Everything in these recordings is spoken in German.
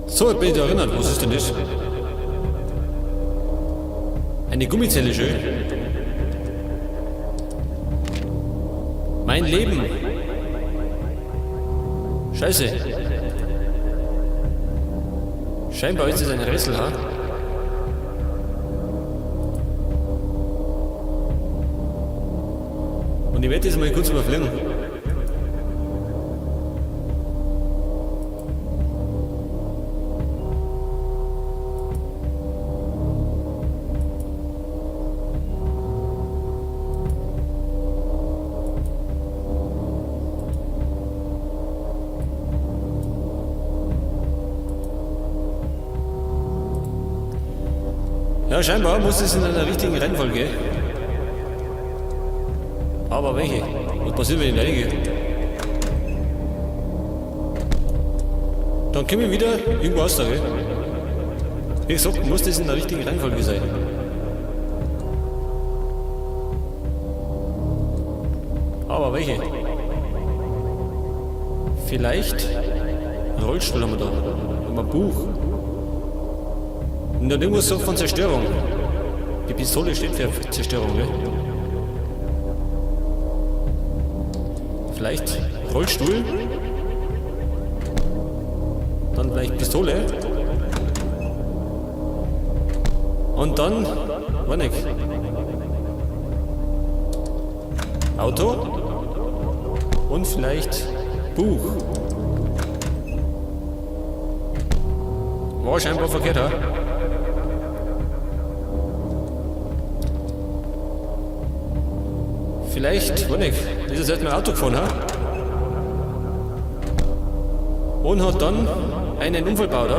So, ich bin da erinnert. Was ist denn das? Eine Gummizelle, schön. Mein Leben. Scheiße. Scheinbar ist es ein Rätsel, ha? Und ich werde das mal kurz überfliegen. Ja, scheinbar muss es in einer richtigen Reihenfolge. Aber welche? Was passiert, wenn ich reingehe? Dann komme ich wieder irgendwo aus da, gell? Wie gesagt, muss das in der richtigen Reihenfolge sein. Aber welche? Vielleicht ein Rollstuhl haben wir da. Und ein Buch. Und dann irgendwas so von Zerstörung. Die Pistole steht für Zerstörung, ne? Vielleicht Rollstuhl. Dann vielleicht Pistole. Und dann, war nicht. Auto. Und vielleicht Buch. War scheinbar verkehrt, ha? Vielleicht, war nicht, ist er jetzt mein Auto gefahren, ha? Und hat dann einen Unfall gebaut, ha?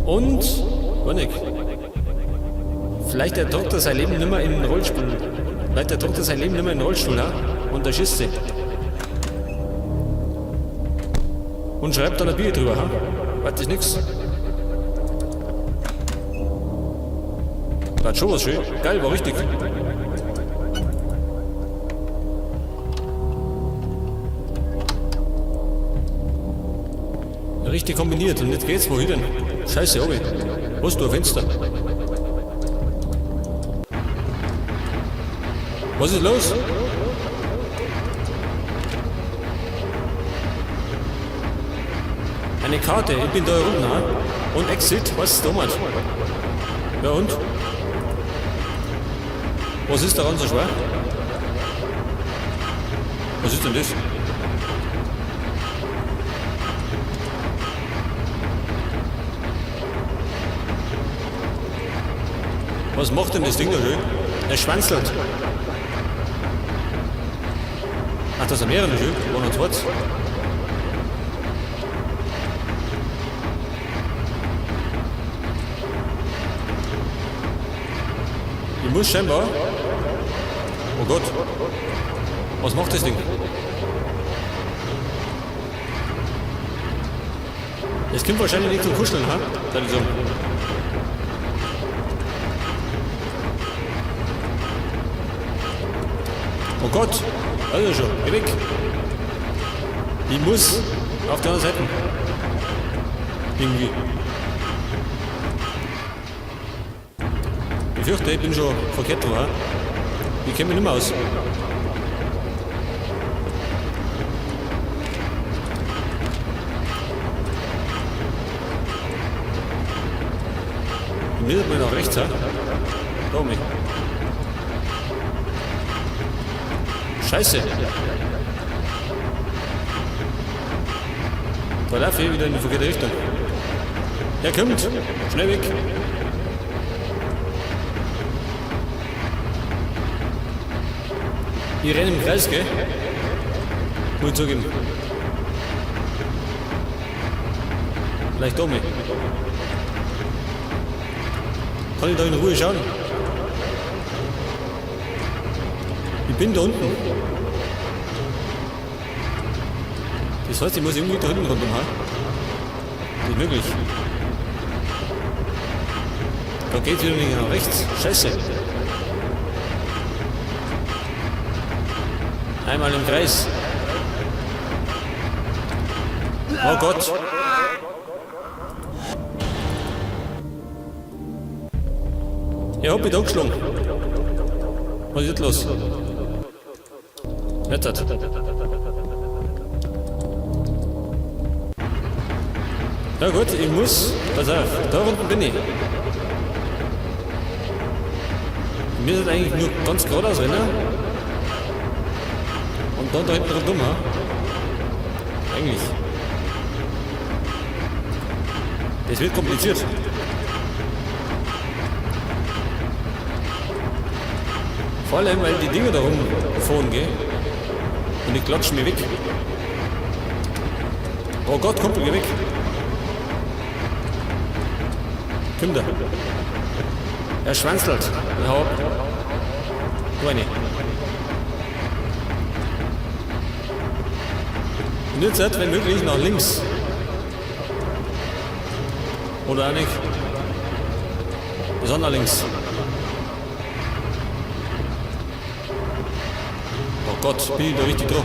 Und, war nicht, vielleicht erdrückt er sein Leben nicht mehr in den Rollstuhl. Vielleicht erdrückt er sein Leben nicht mehr in den Rollstuhl, ha? Und erschießt sich. Und schreibt dann ein Bier drüber, ha? Warte, ist nix. War schon was schön. Geil, war richtig. Richtig kombiniert. Und jetzt geht's wohin denn? Scheiße, Obi. Was, du ein Fenster? Was ist los? Eine Karte. Ich bin da unten, ha? Und Exit. Was ist damals? Ja und? Was ist daran so schwer? Was ist denn das? Was macht denn das Ding da schön? Er schwanzelt. Ach, das sind mehrere schön. One und zwei. Ich muss scheinbar. Oh Gott. Was macht das Ding? Es kommt wahrscheinlich nicht zum Kuscheln, ha? So. Oh Gott. Also schon. Geh weg. Ich muss auf der anderen Seite. Irgendwie. Ich fürchte, ich bin schon verkehrt dran. Ich kenne mich nicht mehr aus. Und mir mal nach rechts, ha? Da oben. Scheiße. Da laufe ich wieder in die verkehrte Richtung. Er kommt. Schnell weg. Ich renne im Kreis, gell? Muss ich zugeben. Vielleicht oben. Kann ich da in Ruhe schauen? Ich bin da unten. Das heißt, ich muss irgendwie da hinten rundum haben. Nicht möglich. Da geht's wieder nicht nach rechts. Scheiße. Einmal im Kreis. Oh Gott. Ich hab mich da geschlagen. Was ist jetzt los? Jetzt hat. Na gut, ich muss. Pass auf, da unten bin ich. Wir sind eigentlich nur ganz geradeaus rennen. Und dann da hinten rundum, ha? Eigentlich. Das wird kompliziert. Vor allem, weil die Dinger da rumfahren, gell? Und die klatschen mir weg. Oh Gott, Kumpel, geh weg. Komm da. Er schwanzelt. Ja. Du eine. Und jetzt halt, wenn möglich, nach links. Oder auch nicht. Besonders links. Oh Gott, bin ich da richtig drauf?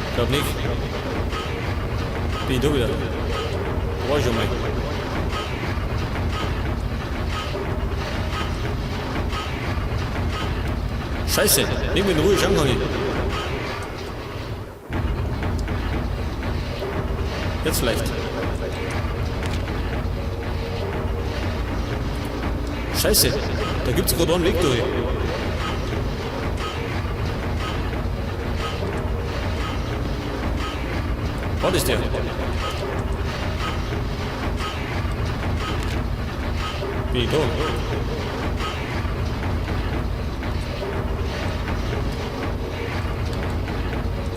Ich glaub nicht. Bin ich da wieder? War ich schon mal. Scheiße, nimm mich in Ruhe, schauen kann ich. Jetzt vielleicht. Scheiße, da gibt's gerade einen Weg durch. Was ist der? Wie da?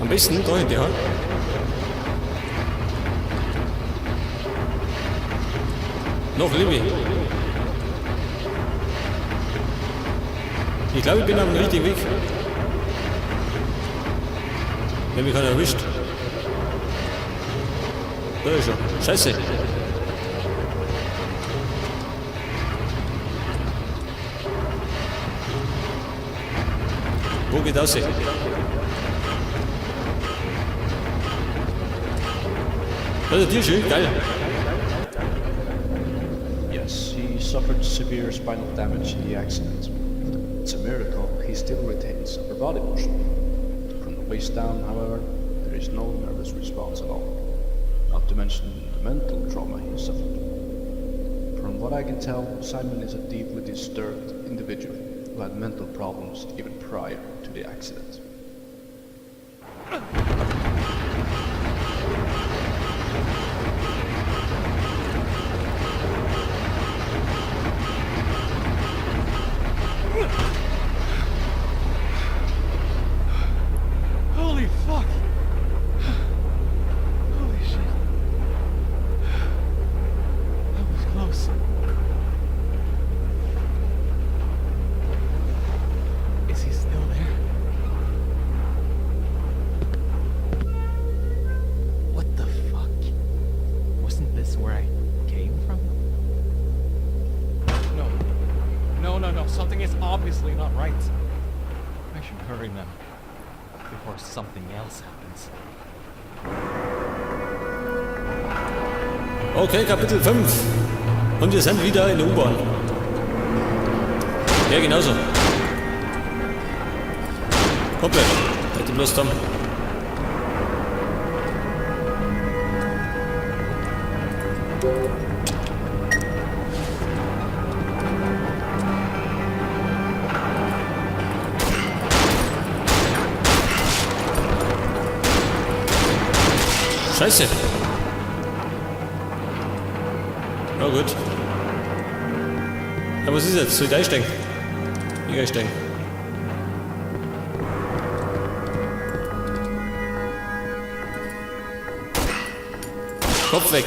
Am besten da hinter, ja? Noch Libby. Ich glaube, ich bin auf dem richtigen Weg. Wenn mich keiner erwischt. Da ist er. Scheiße. Wo geht das hin? Das ist dir schön, geil. Yes, he suffered severe spinal damage in the accident. It's a miracle he still retains upper body motion. From the waist down, however, there is no nervous response at all. Not to mention the mental trauma he suffered. From what I can tell, Simon is a deeply disturbed individual who had mental problems even prior to the accident. Holy fuck! Holy shit. That was close. Is he still there? What the fuck? Wasn't this where I came from? No. No. Something is obviously not right. I should hurry now. Before something else happens. Okay, Kapitel 5. Und wir sind wieder in der U-Bahn. Ja, genauso. Kumpel, hätte bloß Tom. Scheiße. Na gut. Ja, was ist jetzt? Soll ich einsteigen? Ich einsteigen. Kopf weg.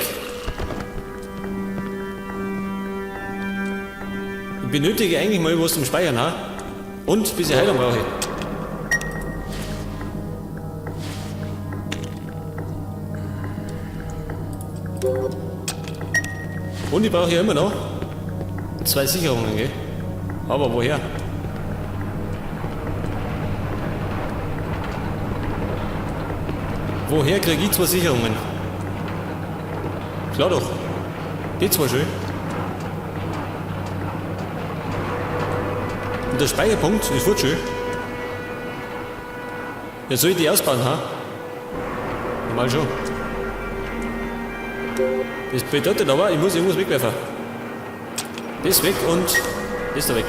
Ich benötige eigentlich mal was zum Speichern, ha? Und ein bisschen Heilung brauche ich. Und ich brauche ja immer noch 2 Sicherungen, gell? Aber woher? Woher krieg ich 2 Sicherungen? Klar doch. Die 2 schön. Und der Speicherpunkt ist voll schön. Ja, soll ich die ausbauen, ha? Mal schon. Das bedeutet aber, ich muss irgendwas wegwerfen. Das weg und das da weg.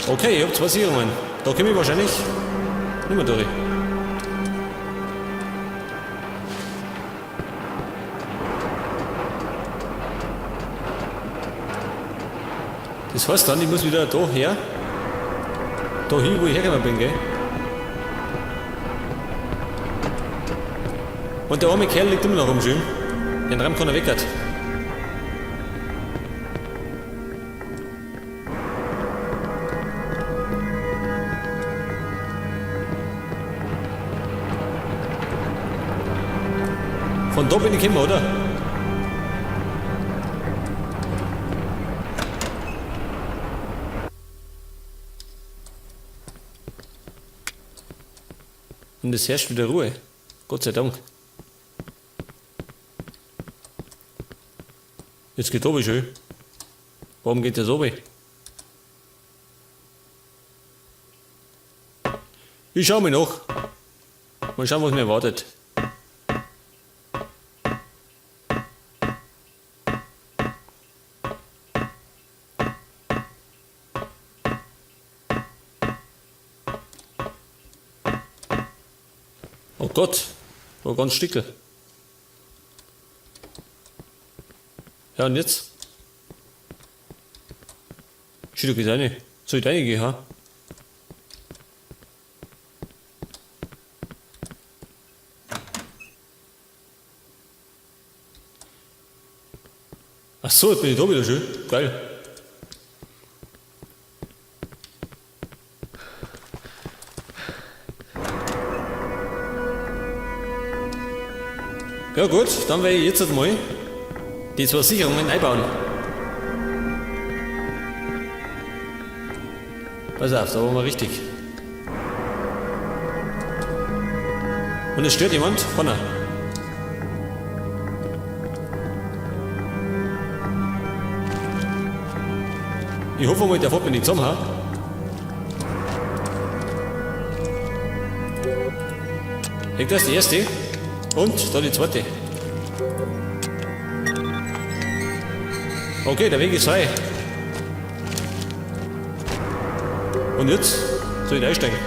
Okay, ich habe 2 Sicherungen. Da komme ich wahrscheinlich nicht mehr durch. Das heißt dann, ich muss wieder da her. Da hin, wo ich hergekommen bin, gell? Und der arme Kerl liegt immer noch rumschön. Den Raum kann er weg hat. Von da bin ich gekommen, oder? Und es herrscht wieder Ruhe. Gott sei Dank. Jetzt geht oben schön. Warum geht das oben? Ich schau mich noch. Mal schauen, was mir erwartet. Oh Gott, war ganz stickel. Ja, und jetzt? Schied doch rein. Soll ich reingehen, ha? Ach so, jetzt bin ich da wieder schön. Geil. Ja gut, dann werde ich jetzt mal die 2 Sicherungen einbauen. Pass auf, da waren wir richtig. Und es stört jemand? Vorne. Ich hoffe mal, der fährt mich nicht zusammen, ha? Leg das die erste und da die zweite. Okay, der Weg ist frei. Und jetzt soll ich einsteigen.